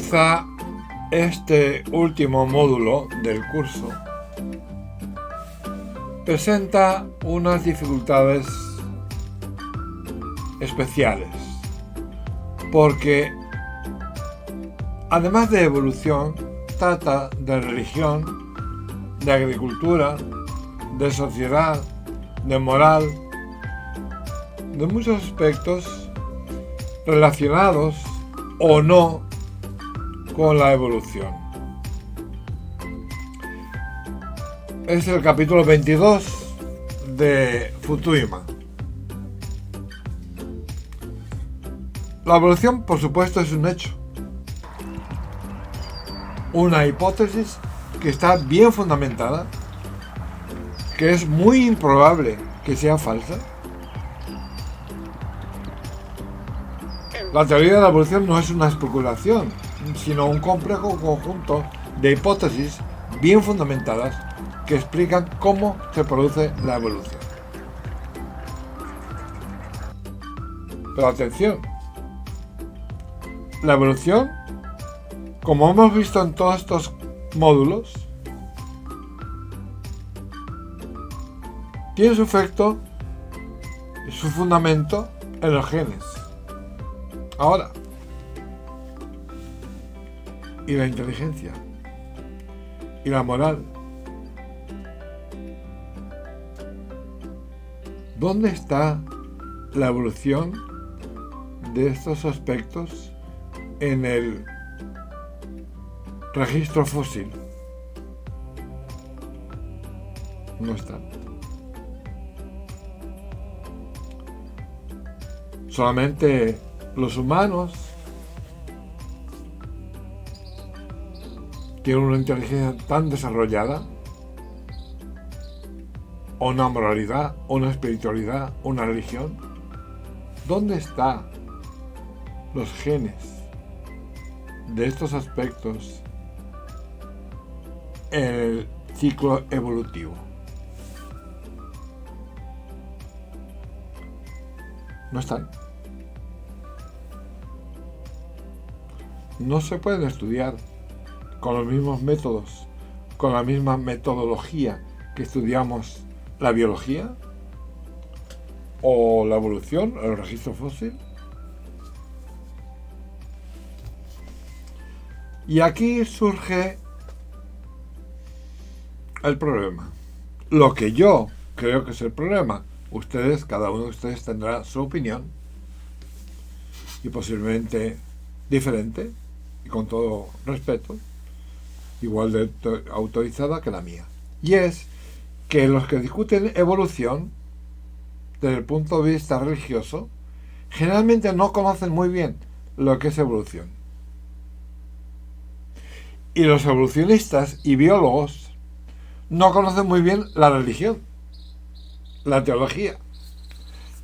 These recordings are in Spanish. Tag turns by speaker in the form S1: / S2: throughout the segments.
S1: Quizá este último módulo del curso presenta unas dificultades especiales, porque además de evolución, trata de religión, de agricultura, de sociedad, de moral, de muchos aspectos relacionados o no con la evolución. Es el capítulo 22 de Futuima. La evolución, por supuesto, es un hecho, una hipótesis que está bien fundamentada, que es muy improbable que sea falsa. La teoría de la evolución no es una especulación, sino un complejo conjunto de hipótesis bien fundamentadas que explican cómo se produce la evolución. Pero atención, la evolución, como hemos visto en todos estos módulos, tiene su efecto y su fundamento en los genes. Ahora, y la inteligencia, y la moral. ¿Dónde está la evolución de estos aspectos en el registro fósil? No está. Solamente los humanos tienen una inteligencia tan desarrollada, o una moralidad, o una espiritualidad, una religión. ¿Dónde están los genes de estos aspectos en el ciclo evolutivo? No están. No se pueden estudiar con los mismos métodos, con la misma metodología que estudiamos la biología o la evolución, el registro fósil. Y aquí surge el problema. Lo que yo creo que es el problema. Ustedes, cada uno de ustedes tendrá su opinión y posiblemente diferente y con todo respeto, igual de autorizada que la mía. Y es que los que discuten evolución desde el punto de vista religioso generalmente no conocen muy bien lo que es evolución. Y los evolucionistas y biólogos no conocen muy bien la religión, la teología.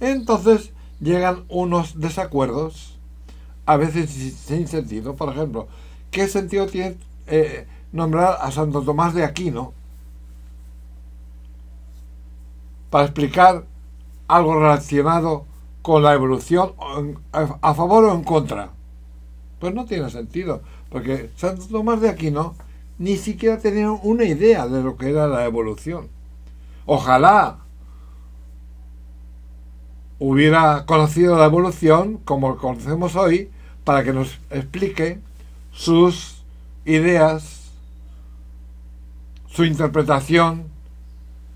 S1: Entonces llegan unos desacuerdos, a veces sin sentido. Por ejemplo, ¿qué sentido tiene nombrar a Santo Tomás de Aquino para explicar algo relacionado con la evolución, a favor o en contra? Pues no tiene sentido, porque Santo Tomás de Aquino ni siquiera tenía una idea de lo que era la evolución. Ojalá hubiera conocido la evolución como conocemos hoy, para que nos explique sus ideas, su interpretación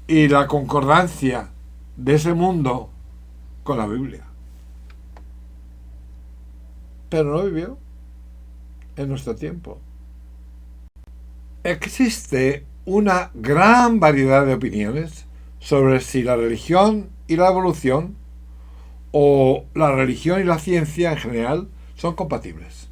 S1: y la concordancia de ese mundo con la Biblia. Pero no vivió en nuestro tiempo. Existe una gran variedad de opiniones sobre si la religión y la evolución, o la religión y la ciencia en general, son compatibles.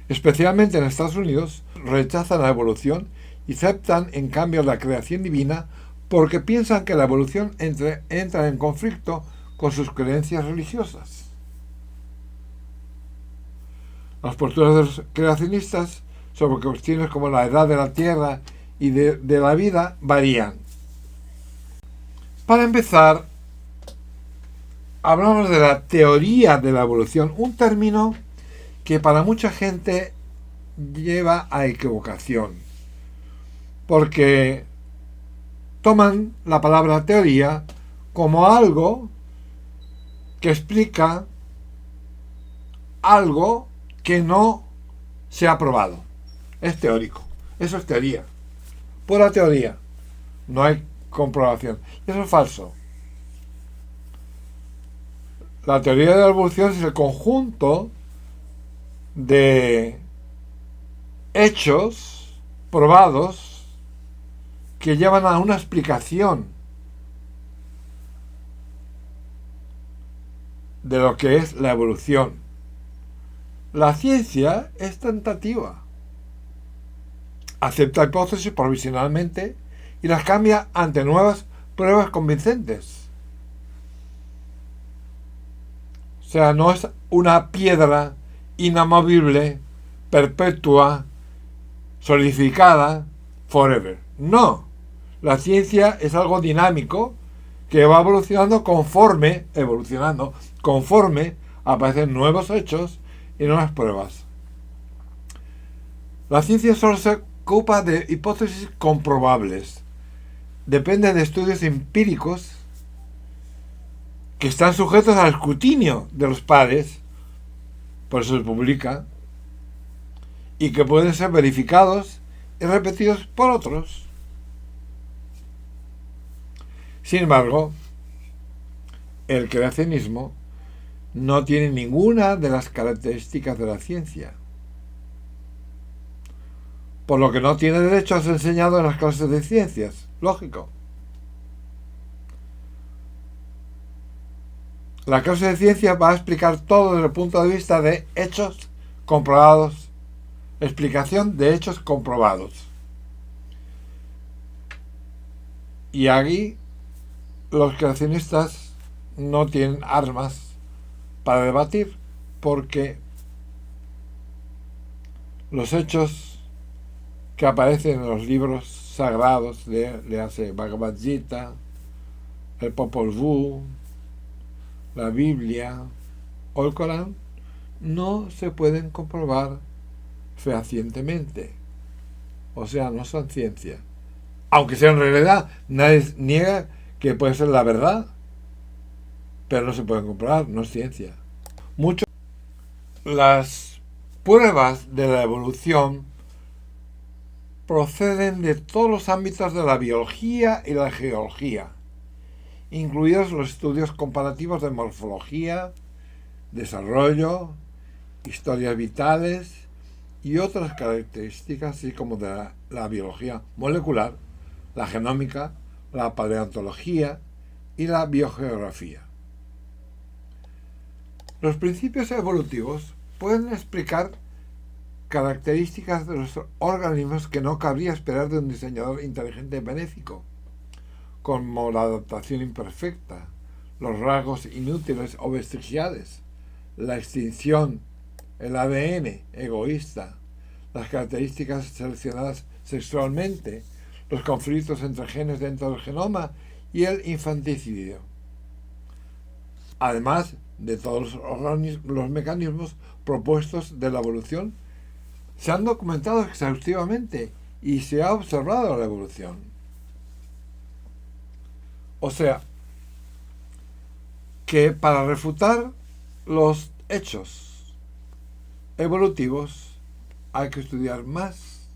S1: Especialmente en Estados Unidos, rechazan la evolución y aceptan en cambio la creación divina porque piensan que la evolución entra en conflicto con sus creencias religiosas. Las posturas de los creacionistas sobre cuestiones como la edad de la Tierra y de la vida varían. Para empezar, hablamos de la teoría de la evolución, un término que para mucha gente lleva a equivocación, porque toman la palabra teoría como algo que explica algo que no se ha probado. Es teórico. Eso es teoría. Pura teoría. No hay comprobación. Eso es falso. La teoría de la evolución es el conjunto de hechos probados que llevan a una explicación de lo que es la evolución. La ciencia es tentativa. Acepta hipótesis provisionalmente y las cambia ante nuevas pruebas convincentes. O sea, no es una piedra inamovible, perpetua, solidificada, forever. No. La ciencia es algo dinámico que va evolucionando conforme aparecen nuevos hechos y nuevas pruebas. La ciencia solo se ocupa de hipótesis comprobables. Depende de estudios empíricos que están sujetos al escrutinio de los pares, por eso se publica, y que pueden ser verificados y repetidos por otros. Sin embargo, el creacionismo no tiene ninguna de las características de la ciencia, por lo que no tiene derecho a ser enseñado en las clases de ciencias. Lógico. La clase de ciencia va a explicar todo desde el punto de vista de hechos comprobados, explicación de hechos comprobados. Y aquí los creacionistas no tienen armas para debatir, porque los hechos que aparecen en los libros sagrados de Bhagavad Gita, el Popol Vuh, la Biblia o el Corán no se pueden comprobar fehacientemente, o sea, no son ciencia, aunque sea en realidad. Nadie niega que puede ser la verdad, pero no se pueden comprobar, no es ciencia. Las pruebas de la evolución proceden de todos los ámbitos de la biología y la geología, incluidos los estudios comparativos de morfología, desarrollo, historias vitales y otras características, así como de la biología molecular, la genómica, la paleontología y la biogeografía. Los principios evolutivos pueden explicar características de los organismos que no cabría esperar de un diseñador inteligente y benéfico, como la adaptación imperfecta, los rasgos inútiles o vestigiales, la extinción, el ADN egoísta, las características seleccionadas sexualmente, los conflictos entre genes dentro del genoma y el infanticidio. Además de todos los mecanismos propuestos de la evolución, se han documentado exhaustivamente y se ha observado la evolución. O sea, que para refutar los hechos evolutivos hay que estudiar más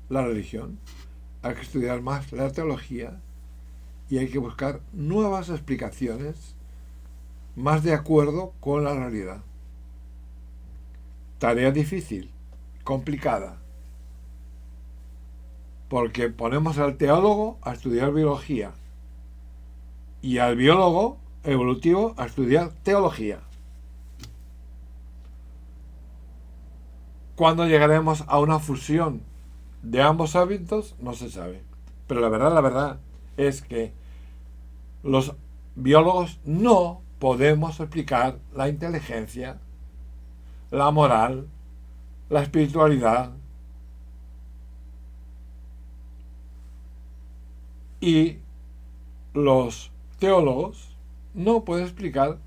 S1: la religión, hay que estudiar más la teología y hay que buscar nuevas explicaciones más de acuerdo con la realidad. Tarea difícil, complicada, porque ponemos al teólogo a estudiar biología y al biólogo evolutivo a estudiar teología. ¿Cuándo llegaremos a una fusión de ambos hábitos? No se sabe. Pero la verdad es que los biólogos no podemos explicar la inteligencia, la moral, la espiritualidad y los teólogos no pueden explicar,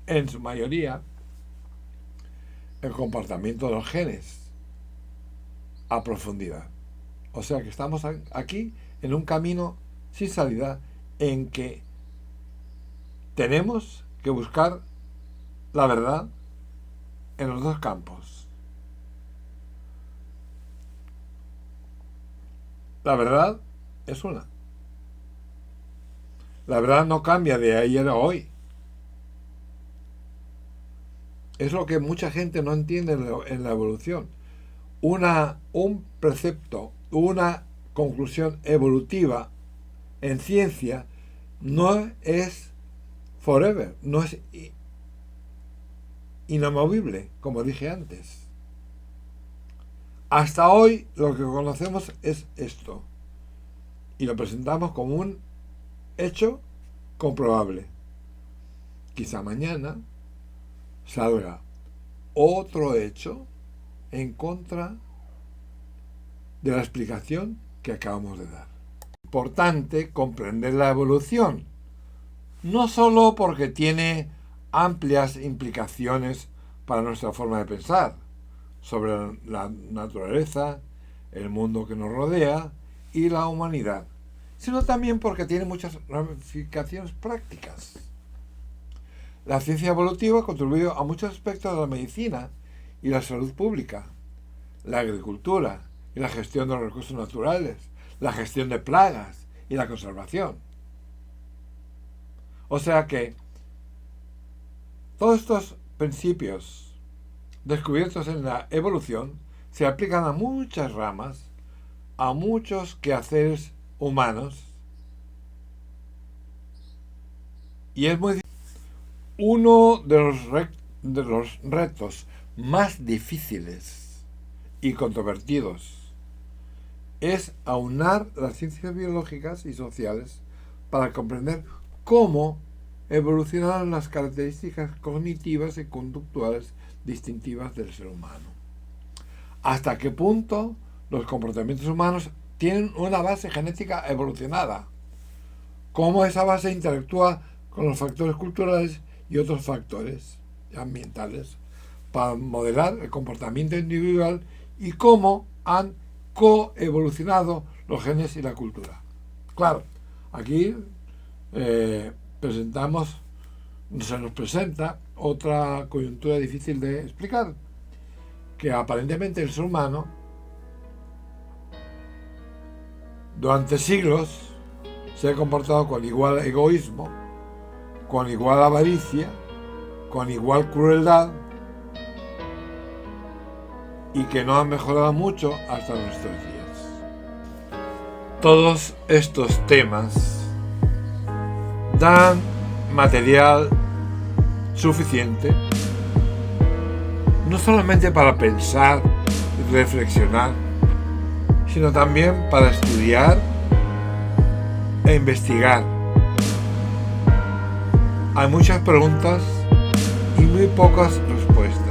S1: en su mayoría, el comportamiento de los genes a profundidad. O sea que estamos aquí en un camino sin salida en que tenemos que buscar la verdad en los dos campos. La verdad es una. La verdad no cambia de ayer a hoy. Es lo que mucha gente no entiende en la evolución. Un precepto, una conclusión evolutiva en ciencia no es forever, no es inamovible, como dije antes. Hasta hoy lo que conocemos es esto y lo presentamos como un hecho comprobable. Quizá mañana salga otro hecho en contra de la explicación que acabamos de dar. Importante comprender la evolución, no solo porque tiene amplias implicaciones para nuestra forma de pensar sobre la naturaleza, el mundo que nos rodea y la humanidad, sino también porque tiene muchas ramificaciones prácticas. La ciencia evolutiva ha contribuido a muchos aspectos de la medicina y la salud pública, la agricultura y la gestión de los recursos naturales, la gestión de plagas y la conservación. O sea que todos estos principios descubiertos en la evolución se aplican a muchas ramas, a muchos quehaceres humanos, y es muy difícil. Uno de los retos más difíciles y controvertidos es aunar las ciencias biológicas y sociales para comprender cómo evolucionaron las características cognitivas y conductuales distintivas del ser humano. Hasta qué punto los comportamientos humanos tienen una base genética evolucionada. Cómo esa base interactúa con los factores culturales y otros factores ambientales para modelar el comportamiento individual y cómo han coevolucionado los genes y la cultura. Claro, aquí se nos presenta otra coyuntura difícil de explicar, que aparentemente el ser humano durante siglos se ha comportado con igual egoísmo, con igual avaricia, con igual crueldad, y que no ha mejorado mucho hasta nuestros días. Todos estos temas dan material suficiente no solamente para pensar y reflexionar, sino también para estudiar e investigar. Hay muchas preguntas y muy pocas respuestas.